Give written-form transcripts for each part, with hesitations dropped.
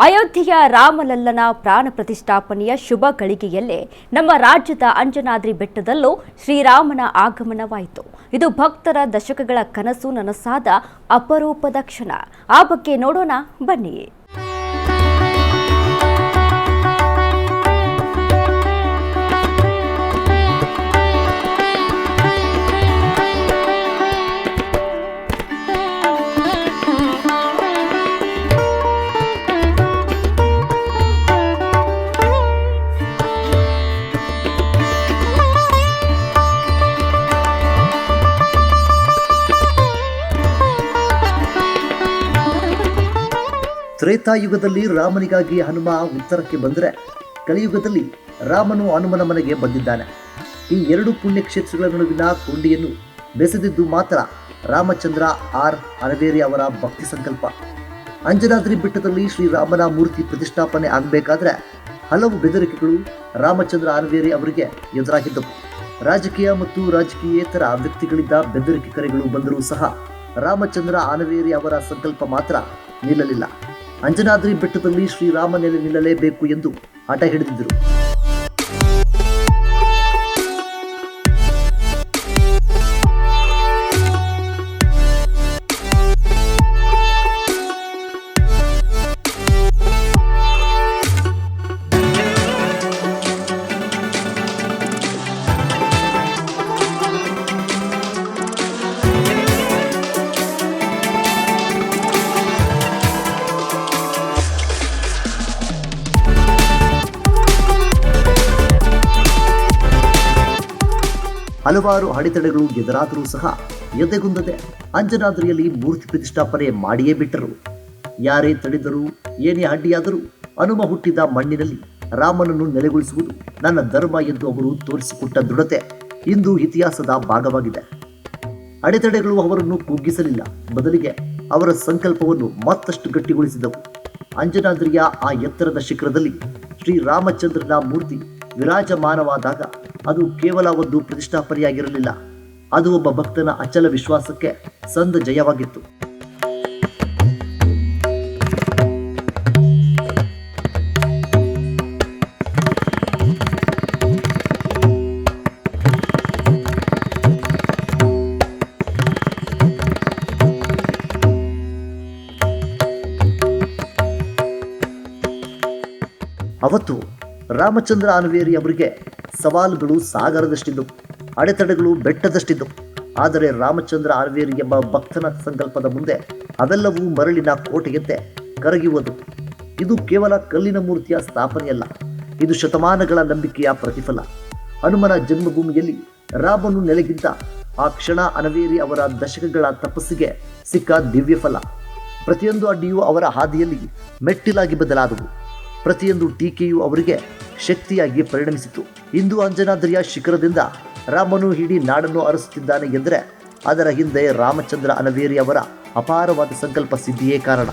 ಅಯೋಧ್ಯೆಯ ರಾಮಲಲ್ಲನ ಪ್ರಾಣ ಪ್ರತಿಷ್ಠಾಪನೆಯ ಶುಭ ಗಳಿಗೆಯಲ್ಲೇ ನಮ್ಮ ರಾಜ್ಯದ ಅಂಜನಾದ್ರಿ ಬೆಟ್ಟದಲ್ಲೂ ಶ್ರೀರಾಮನ ಆಗಮನವಾಯಿತು. ಇದು ಭಕ್ತರ ದಶಕಗಳ ಕನಸು ನನಸಾದ ಅಪರೂಪದ ಕ್ಷಣ. ಆ ಬಗ್ಗೆ ನೋಡೋಣ ಬನ್ನಿ. ತ್ರೇತಾಯುಗದಲ್ಲಿ ರಾಮನಿಗಾಗಿ ಹನುಮ ಉತ್ತರಕ್ಕೆ ಬಂದರೆ, ಕಲಿಯುಗದಲ್ಲಿ ರಾಮನು ಹನುಮನ ಮನೆಗೆ ಬಂದಿದ್ದಾನೆ. ಈ ಎರಡು ಪುಣ್ಯಕ್ಷೇತ್ರಗಳ ನಡುವಿನ ಕೊಂಡಿಯನ್ನು ಬೆಸೆದಿದ್ದು ಮಾತ್ರ ರಾಮಚಂದ್ರ ಆರ್ ಅನವೇರಿ ಅವರ ಭಕ್ತಿ ಸಂಕಲ್ಪ. ಅಂಜನಾದ್ರಿ ಬೆಟ್ಟದಲ್ಲಿ ಶ್ರೀರಾಮನ ಮೂರ್ತಿ ಪ್ರತಿಷ್ಠಾಪನೆ ಆಗಬೇಕಾದ್ರೆ ಹಲವು ಬೆದರಿಕೆಗಳು ರಾಮಚಂದ್ರ ಅನವೇರಿ ಅವರಿಗೆ ಎದುರಾಗಿದ್ದವು. ರಾಜಕೀಯ ಮತ್ತು ರಾಜಕೀಯೇತರ ವ್ಯಕ್ತಿಗಳಿಂದ ಬೆದರಿಕೆ ಕರೆಗಳು ಬಂದರೂ ಸಹ ರಾಮಚಂದ್ರ ಅನವೇರಿ ಅವರ ಸಂಕಲ್ಪ ಮಾತ್ರ ನಿಲ್ಲಲಿಲ್ಲ. ಅಂಜನಾದ್ರಿ ಬೆಟ್ಟದಲ್ಲಿ ಶ್ರೀರಾಮ ನೆಲೆ ನಿಲ್ಲಲೇಬೇಕು ಎಂದು ಹಠ ಹಿಡಿದಿದ್ದರು. ಹಲವಾರು ಅಡೆತಡೆಗಳು ಎದುರಾದರೂ ಸಹ ಎದೆಗುಂದದೆ ಅಂಜನಾದ್ರಿಯಲ್ಲಿ ಮೂರ್ತಿ ಪ್ರತಿಷ್ಠಾಪನೆ ಮಾಡಿಯೇ ಬಿಟ್ಟರು. ಯಾರೇ ತಡೆದರೂ ಏನೇ ಅಡ್ಡಿಯಾದರೂ ಹನುಮ ಹುಟ್ಟಿದ ಮಣ್ಣಿನಲ್ಲಿ ರಾಮನನ್ನು ನೆಲೆಗೊಳಿಸುವುದು ನನ್ನ ಧರ್ಮ ಎಂದು ಅವರು ತೋರಿಸಿಕೊಟ್ಟ ದೃಢತೆ ಇಂದು ಇತಿಹಾಸದ ಭಾಗವಾಗಿದೆ. ಅಡೆತಡೆಗಳು ಅವರನ್ನು ಕುಗ್ಗಿಸಲಿಲ್ಲ, ಬದಲಿಗೆ ಅವರ ಸಂಕಲ್ಪವನ್ನು ಮತ್ತಷ್ಟು ಗಟ್ಟಿಗೊಳಿಸಿದವು. ಅಂಜನಾದ್ರಿಯ ಆ ಎತ್ತರದ ಶಿಖರದಲ್ಲಿ ಶ್ರೀರಾಮಚಂದ್ರನ ಮೂರ್ತಿ ವಿರಾಜಮಾನವಾದಾಗ ಅದು ಕೇವಲ ಒಂದು ಪ್ರತಿಷ್ಠಾಪನೆಯಾಗಿರಲಿಲ್ಲ, ಅದು ಒಬ್ಬ ಭಕ್ತನ ಅಚಲ ವಿಶ್ವಾಸಕ್ಕೆ ಸಂದ ಜಯವಾಗಿತ್ತು. ಅವತ್ತು ರಾಮಚಂದ್ರ ಅನವೇರಿ ಅವರಿಗೆ ಸವಾಲುಗಳು ಸಾಗರದಷ್ಟಿದ್ದವು, ಅಡೆತಡೆಗಳು ಬೆಟ್ಟದಷ್ಟಿದ್ದವು. ಆದರೆ ರಾಮಚಂದ್ರ ಅನವೇರಿ ಎಂಬ ಭಕ್ತನ ಸಂಕಲ್ಪದ ಮುಂದೆ ಅವೆಲ್ಲವೂ ಮರಳಿನ ಕೋಟೆಯಂತೆ ಕರಗಿಯುವುದು. ಇದು ಕೇವಲ ಕಲ್ಲಿನ ಮೂರ್ತಿಯ ಸ್ಥಾಪನೆಯಲ್ಲ, ಇದು ಶತಮಾನಗಳ ನಂಬಿಕೆಯ ಪ್ರತಿಫಲ. ಹನುಮನ ಜನ್ಮಭೂಮಿಯಲ್ಲಿ ರಾಮನು ನೆಲೆಗಿದ್ದ ಆ ಕ್ಷಣ ಅನವೇರಿ ಅವರ ದಶಕಗಳ ತಪಸ್ಸಿಗೆ ಸಿಕ್ಕ ದಿವ್ಯ ಫಲ. ಪ್ರತಿಯೊಂದು ಅಡ್ಡಿಯೂ ಅವರ ಹಾದಿಯಲ್ಲಿ ಮೆಟ್ಟಿಲಾಗಿ ಬದಲಾದವು, ಪ್ರತಿಯೊಂದು ಟೀಕೆಯೂ ಅವರಿಗೆ ಶಕ್ತಿಯಾಗಿ ಪರಿಣಮಿಸಿತು. ಇಂದು ಅಂಜನಾದ್ರಿಯ ಶಿಖರದಿಂದ ರಾಮನು ಇಡೀ ನಾಡನ್ನು ಅರಸುತ್ತಿದ್ದಾನೆ ಎಂದರೆ ಅದರ ಹಿಂದೆ ರಾಮಚಂದ್ರ ಅನವೇರಿ ಅವರ ಅಪಾರವಾದ ಸಂಕಲ್ಪ ಸಿದ್ಧಿಯೇ ಕಾರಣ.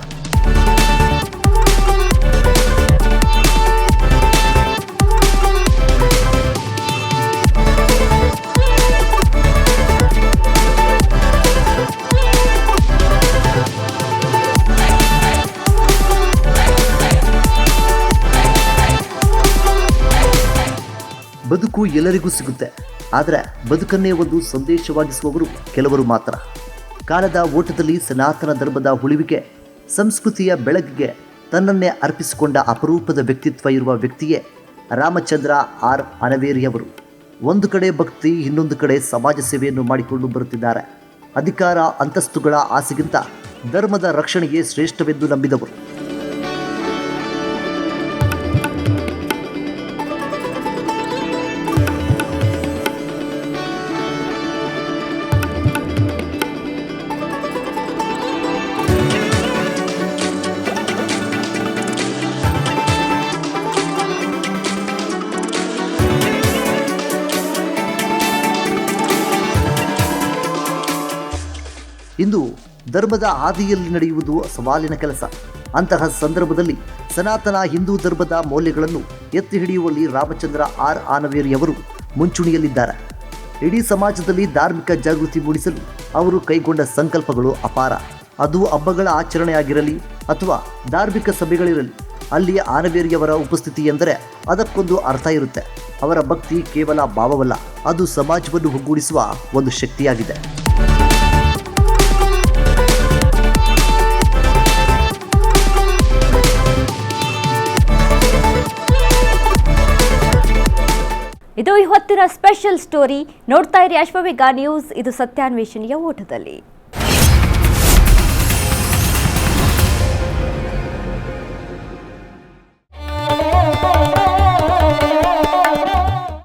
ಬದುಕು ಎಲ್ಲರಿಗೂ ಸಿಗುತ್ತೆ, ಆದರೆ ಬದುಕನ್ನೇ ಒಂದು ಸಂದೇಶವಾಗಿಸುವವರು ಕೆಲವರು ಮಾತ್ರ. ಕಾಲದ ಓಟದಲ್ಲಿ ಸನಾತನ ಧರ್ಮದ ಉಳಿವಿಗೆ, ಸಂಸ್ಕೃತಿಯ ಬೆಳಕಿಗೆ ತನ್ನನ್ನೇ ಅರ್ಪಿಸಿಕೊಂಡ ಅಪರೂಪದ ವ್ಯಕ್ತಿತ್ವ ಇರುವ ವ್ಯಕ್ತಿಯೇ ರಾಮಚಂದ್ರ ಆರ್ ಅನವೇರಿಯವರು. ಒಂದು ಕಡೆ ಭಕ್ತಿ, ಇನ್ನೊಂದು ಕಡೆ ಸಮಾಜ ಸೇವೆಯನ್ನು ಮಾಡಿಕೊಂಡು ಬರುತ್ತಿದ್ದಾರೆ. ಅಧಿಕಾರ ಅಂತಸ್ತುಗಳ ಆಸೆಗಿಂತ ಧರ್ಮದ ರಕ್ಷಣೆಯೇ ಶ್ರೇಷ್ಠವೆಂದು ನಂಬಿದವರು. ಇಂದು ಧರ್ಮದ ಹಾದಿಯಲ್ಲಿ ನಡೆಯುವುದು ಸವಾಲಿನ ಕೆಲಸ. ಅಂತಹ ಸಂದರ್ಭದಲ್ಲಿ ಸನಾತನ ಹಿಂದೂ ಧರ್ಮದ ಮೌಲ್ಯಗಳನ್ನು ಎತ್ತಿ ಹಿಡಿಯುವಲ್ಲಿ ರಾಮಚಂದ್ರ ಆರ್ ಅನವೇರಿಯವರು ಮುಂಚೂಣಿಯಲ್ಲಿದ್ದಾರೆ. ಇಡೀ ಸಮಾಜದಲ್ಲಿ ಧಾರ್ಮಿಕ ಜಾಗೃತಿ ಮೂಡಿಸಲು ಅವರು ಕೈಗೊಂಡ ಸಂಕಲ್ಪಗಳು ಅಪಾರ. ಅದು ಹಬ್ಬಗಳ ಆಚರಣೆಯಾಗಿರಲಿ ಅಥವಾ ಧಾರ್ಮಿಕ ಸಭೆಗಳಿರಲಿ, ಅಲ್ಲಿ ಆನವೇರಿಯವರ ಉಪಸ್ಥಿತಿ ಎಂದರೆ ಅದಕ್ಕೊಂದು ಅರ್ಥ ಇರುತ್ತೆ. ಅವರ ಭಕ್ತಿ ಕೇವಲ ಭಾವವಲ್ಲ, ಅದು ಸಮಾಜವನ್ನು ಒಗ್ಗೂಡಿಸುವ ಒಂದು ಶಕ್ತಿಯಾಗಿದೆ. ಇದು ಇವತ್ತಿನ ಸ್ಪೆಷಲ್ ಸ್ಟೋರಿ. ನೋಡ್ತಾ ಇರಿ ಅಶ್ವವೇಗ ನ್ಯೂಸ್. ಇದು ಸತ್ಯಾನ್ವೇಷಣೆಯ ಓಟದಲ್ಲಿ.